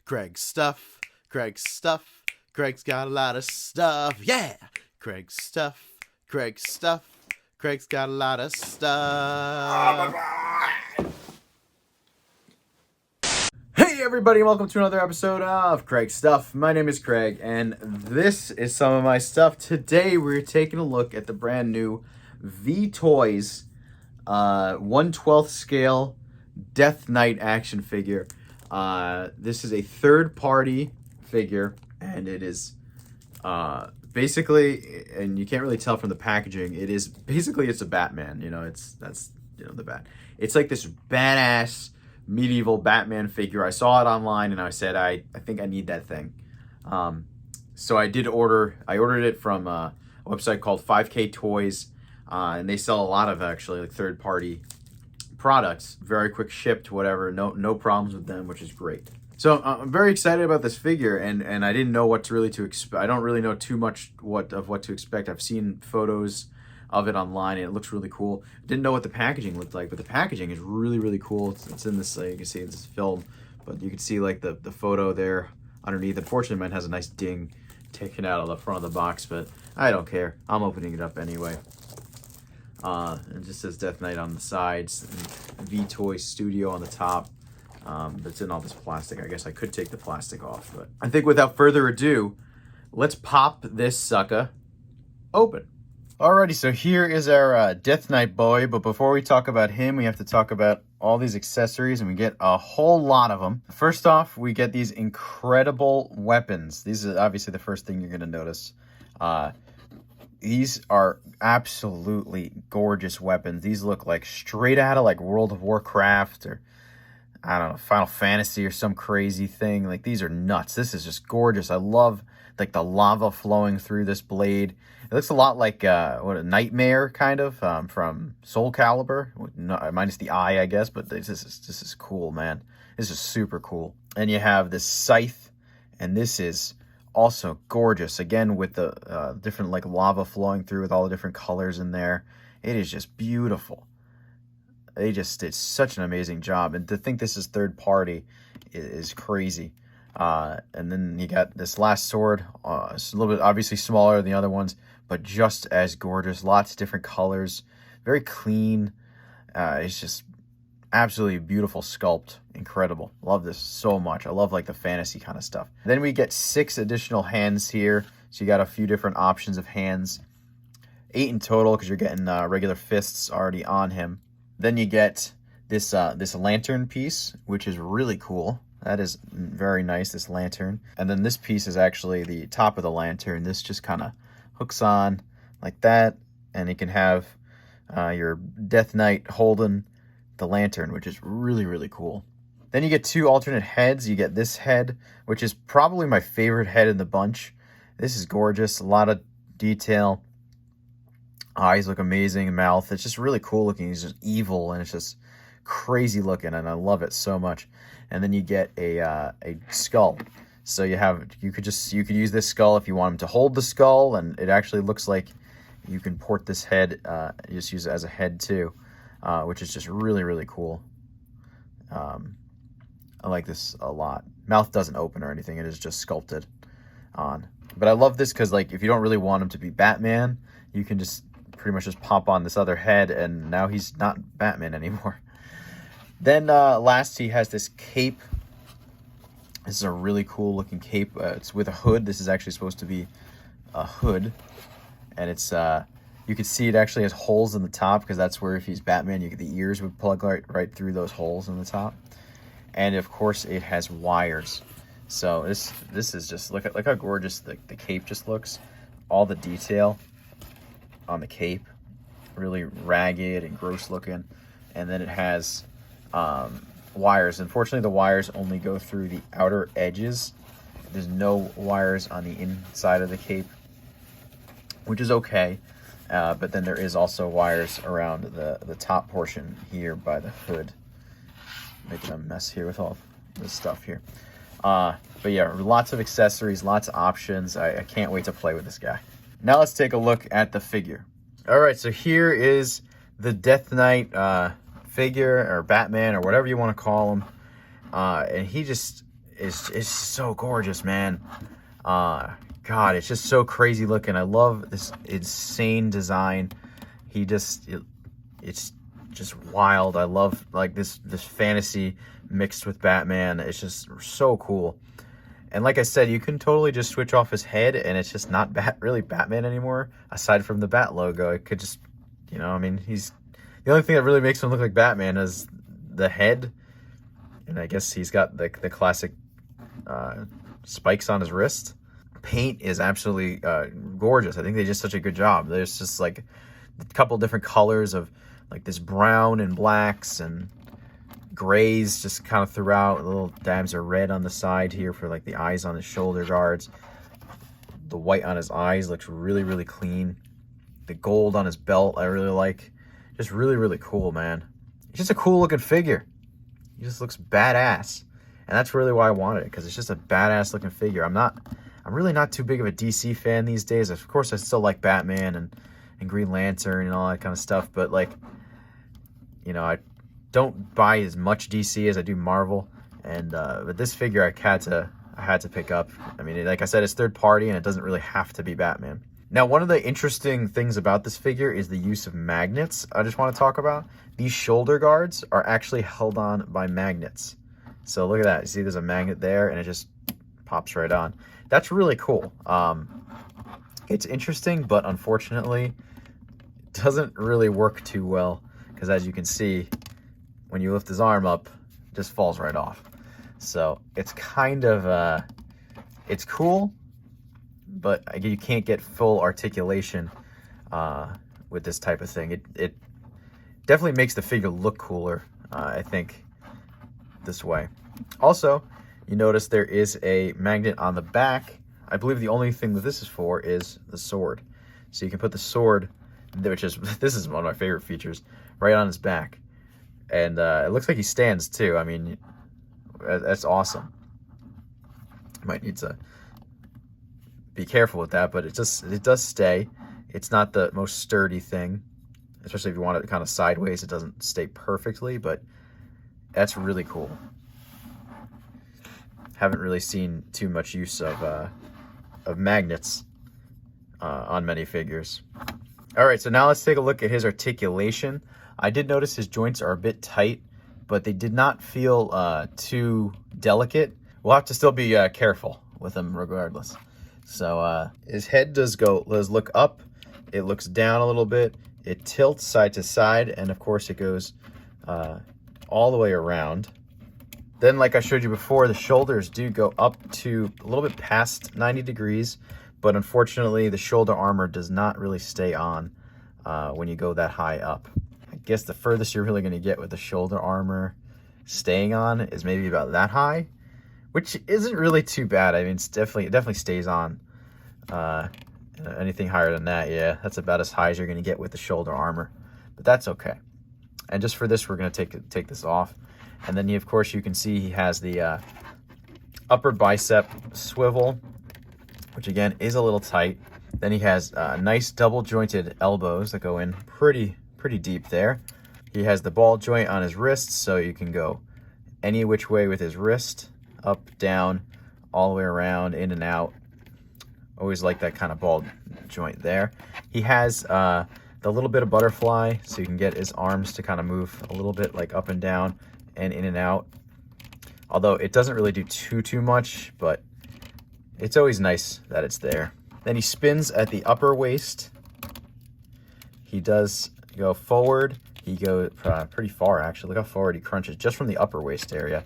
Craig's stuff. Craig's stuff. Craig's got a lot of stuff. Yeah. Craig's stuff. Craig's stuff. Craig's got a lot of stuff. Hey everybody, welcome to another episode of Craig's Stuff. My name is Craig, and this is some of my stuff. Today we're taking a look at the brand new VToys 1/12 scale Death Knight action figure. This is a third-party figure, and it is basically, and you can't really tell from the packaging, it is basically, it's a Batman. That's the bat. It's like this badass medieval Batman figure. I saw it online and I said, I think I need that thing. So I ordered it from a website called 5K Toys, and they sell a lot of actually like third-party products, very quick shipped, whatever, no problems with them, which is great. So I'm very excited about this figure, and I didn't know what to really expect. I don't really know too much what to expect. I've seen photos of it online and it looks really cool. Didn't know what the packaging looked like, but the packaging is really cool. It's in this, you can see this film, but you can see like the photo there underneath. Unfortunately, mine has a nice ding taken out of the front of the box, but I don't care. I'm opening it up anyway. It just says Death Knight on the sides, and VToys Studio on the top. But it's in all this plastic. I guess I could take the plastic off, but I think without further ado, let's pop this sucker open. Alrighty, so here is our Death Knight boy, but before we talk about him, we have to talk about all these accessories, and we get a whole lot of them. First off, we get these incredible weapons. These are obviously the first thing you're going to notice. These are absolutely gorgeous weapons. These look like straight out of like World of Warcraft or, I don't know, Final Fantasy or some crazy thing. Like, these are nuts. This is just gorgeous. I love like the lava flowing through this blade. It looks a lot like a Nightmare kind of from Soul Calibur, minus the eye, I guess. But this is cool, man. This is super cool. And you have this scythe, and this is also gorgeous. Again, with the different like lava flowing through with all the different colors in there. It is just beautiful. They just did such an amazing job, and to think this is third party is crazy. And then you got this last sword. It's a little bit obviously smaller than the other ones, but just as gorgeous. Lots of different colors, very clean. It's just absolutely beautiful sculpt. Incredible. Love this so much. I love like the fantasy kind of stuff. Then we get 6 additional hands here, so you got a few different options of hands. 8 in total because you're getting regular fists already on him. Then you get this lantern piece, which is really cool. That is very nice, this lantern. And then this piece is actually the top of the lantern. This just kind of hooks on like that, and you can have your Death Knight holding the lantern, which is really cool. Then you get 2 alternate heads. You get this head, which is probably my favorite head in the bunch. This is gorgeous, a lot of detail. Eyes look amazing, mouth. It's just really cool looking. He's just evil, and it's just crazy looking, and I love it so much. And then you get a skull. So you could use this skull if you want him to hold the skull, and it actually looks like you can port this head, just use it as a head too, which is just really cool. I like this a lot. Mouth doesn't open or anything. It is just sculpted on. But I love this because, like, if you don't really want him to be Batman, you can just pretty much just pop on this other head, and now he's not Batman anymore. Then last, he has this cape. This is a really cool looking cape. It's with a hood. This is actually supposed to be a hood, and it's you can see it actually has holes in the top because that's where, if he's Batman, the ears would plug right through those holes in the top. And of course, it has wires. So this is just, look how gorgeous the cape just looks. All the detail on the cape, really ragged and gross looking. And then it has wires. Unfortunately, the wires only go through the outer edges. There's no wires on the inside of the cape, which is okay. But then there is also wires around the top portion here by the hood. Making a mess here with all this stuff here. But yeah, lots of accessories, lots of options. I can't wait to play with this guy. Now let's take a look at the figure. All right, so here is the Death Knight figure, or Batman, or whatever you want to call him. And he just is so gorgeous, man. God, it's just so crazy looking. I love this insane design. It's just wild. I love like this fantasy mixed with Batman. It's just so cool. And like I said, you can totally just switch off his head and it's just not really Batman anymore. Aside from the Bat logo, it could just, you know, I mean, the only thing that really makes him look like Batman is the head. And I guess he's got the classic spikes on his wrist. Paint is absolutely gorgeous. I think they did such a good job. There's just like a couple different colors of like this brown and blacks and grays just kind of throughout. Little dabs of red on the side here for like the eyes on his shoulder guards. The white on his eyes looks really, really clean. The gold on his belt I really like. Just really, really cool, man. It's just a cool looking figure. He just looks badass. And that's really why I wanted it, because it's just a badass looking figure. I'm really not too big of a DC fan these days. Of course, I still like Batman and Green Lantern and all that kind of stuff, but like, you know, I don't buy as much DC as I do Marvel, and but this figure I had to pick up. I mean, like I said, it's third party and it doesn't really have to be Batman. Now, one of the interesting things about this figure is the use of magnets. I just want to talk about these shoulder guards are actually held on by magnets. So look at that. You see there's a magnet there and it just pops right on. That's really cool. It's interesting, but unfortunately it doesn't really work too well, because as you can see, when you lift his arm up, it just falls right off. So it's kind of, it's cool, but you can't get full articulation with this type of thing. It definitely makes the figure look cooler, I think, this way. Also, you notice there is a magnet on the back. I believe the only thing that this is for is the sword. So you can put the sword, which is, this is one of my favorite features, right on his back. And it looks like he stands too. I mean, that's awesome. Might need to be careful with that, but it does stay. It's not the most sturdy thing, especially if you want it kind of sideways. It doesn't stay perfectly, but that's really cool. Haven't really seen too much use of magnets on many figures. All right, so now let's take a look at his articulation. I did notice his joints are a bit tight, but they did not feel too delicate. We'll have to still be careful with him regardless. So his head does look up. It looks down a little bit. It tilts side to side, and of course it goes all the way around. Then, like I showed you before, the shoulders do go up to a little bit past 90 degrees, but unfortunately the shoulder armor does not really stay on when you go that high up. I guess the furthest you're really going to get with the shoulder armor staying on is maybe about that high, which isn't really too bad. I mean, it definitely stays on. Anything higher than that, yeah, that's about as high as you're going to get with the shoulder armor, but that's okay. And just for this, we're going to take this off. And then, of course, you can see he has the upper bicep swivel, which again is a little tight. Then he has nice double jointed elbows that go in pretty deep there. He has the ball joint on his wrist, so you can go any which way with his wrist, up, down, all the way around, in and out. Always like that kind of ball joint there. He has the little bit of butterfly, so you can get his arms to kind of move a little bit, like up and down and in and out. Although it doesn't really do too much, but it's always nice that it's there. Then he spins at the upper waist. He does go forward. He goes pretty far, actually. Look how forward he crunches just from the upper waist area.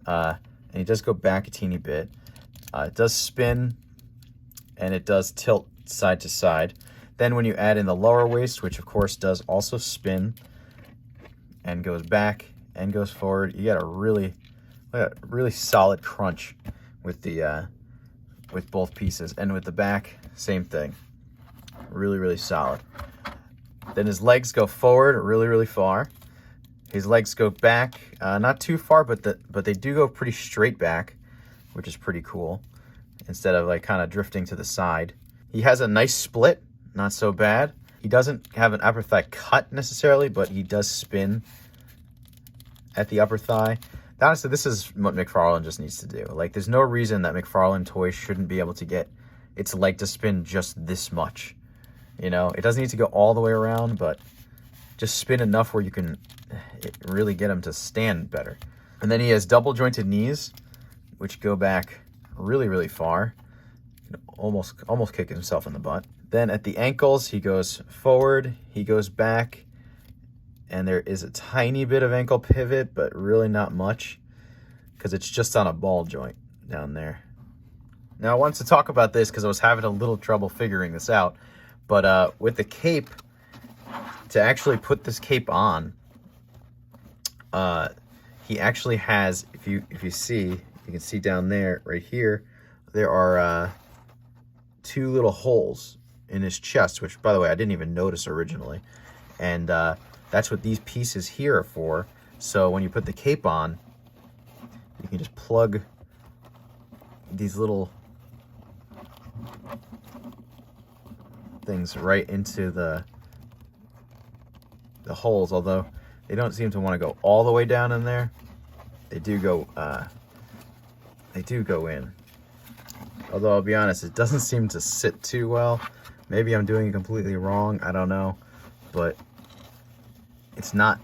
And he does go back a teeny bit. It does spin, and it does tilt side to side. Then when you add in the lower waist, which of course does also spin and goes back and goes forward, you get a really solid crunch with the with both pieces. And with the back, same thing. Really solid. Then his legs go forward really far. His legs go back, not too far, but they do go pretty straight back, which is pretty cool, instead of like kind of drifting to the side. He has a nice split, not so bad. He doesn't have an upper thigh cut necessarily, but he does spin at the upper thigh. Honestly, this is what McFarlane just needs to do. Like, there's no reason that McFarlane Toys shouldn't be able to get its leg to spin just this much. You know, it doesn't need to go all the way around, but just spin enough where you can really get him to stand better. And then he has double jointed knees, which go back really, really far. Almost kick himself in the butt. Then at the ankles, he goes forward, he goes back, and there is a tiny bit of ankle pivot, but really not much, because it's just on a ball joint down there. Now, I wanted to talk about this because I was having a little trouble figuring this out, but with the cape, to actually put this cape on, he actually has, if you see, you can see down there, right here, there are 2 little holes in his chest, which, by the way, I didn't even notice originally. And that's what these pieces here are for. So when you put the cape on, you can just plug these little things right into the holes, although they don't seem to want to go all the way down in there. They do go in. Although I'll be honest, it doesn't seem to sit too well. Maybe I'm doing it completely wrong, I don't know. But it's not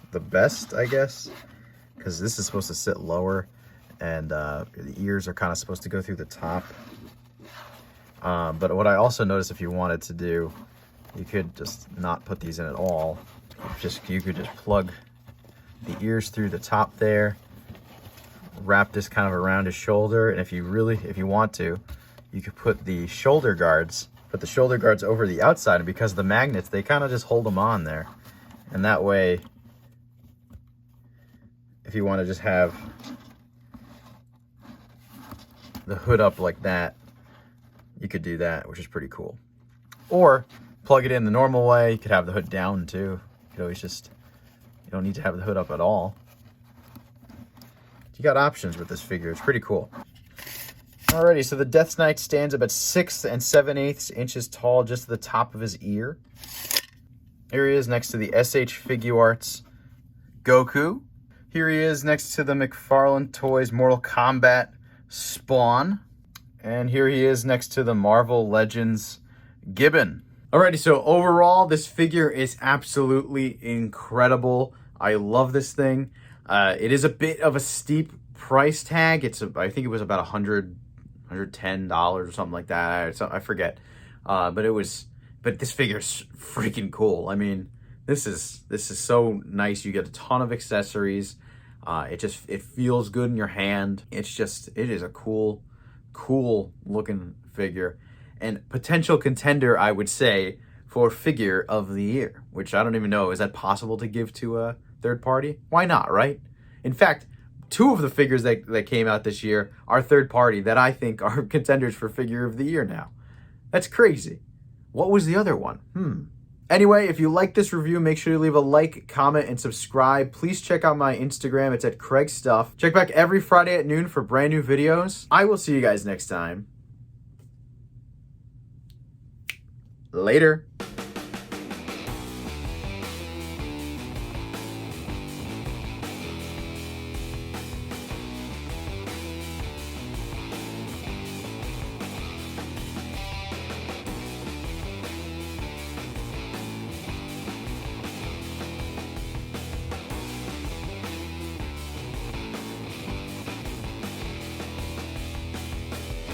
the best, I guess, because this is supposed to sit lower, and the ears are kind of supposed to go through the top. But what I also noticed, if you wanted to do, you could just not put these in at all. You could just plug the ears through the top there, wrap this kind of around his shoulder, and if you want to, you could put the shoulder guards over the outside, and because of the magnets, they kind of just hold them on there. And that way, if you want to just have the hood up like that, you could do that, which is pretty cool. Or plug it in the normal way. You could have the hood down too. You could always you don't need to have the hood up at all. You got options with this figure. It's pretty cool. Alrighty, so the Death Knight stands about 6 7/8 inches tall, just to the top of his ear. Here he is next to the SH Figuarts Goku. Here he is next to the McFarlane Toys Mortal Kombat Spawn. And here he is next to the Marvel Legends Gibbon. Alrighty, so overall, this figure is absolutely incredible. I love this thing. It is a bit of a steep price tag. I think it was about $110 or something like that. I forget. But this figure is freaking cool. I mean, this is so nice. You get a ton of accessories. It feels good in your hand. It is a cool looking figure, and potential contender, I would say, for figure of the year, which I don't even know, is that possible to give to a third party? Why not, right? In fact, 2 of the figures that came out this year are third party that I think are contenders for figure of the year now. That's crazy. What was the other one? Anyway, if you like this review, make sure to leave a like, comment, and subscribe. Please check out my Instagram. It's at Craig Stuff. Check back every Friday at noon for brand new videos. I will see you guys next time. Later.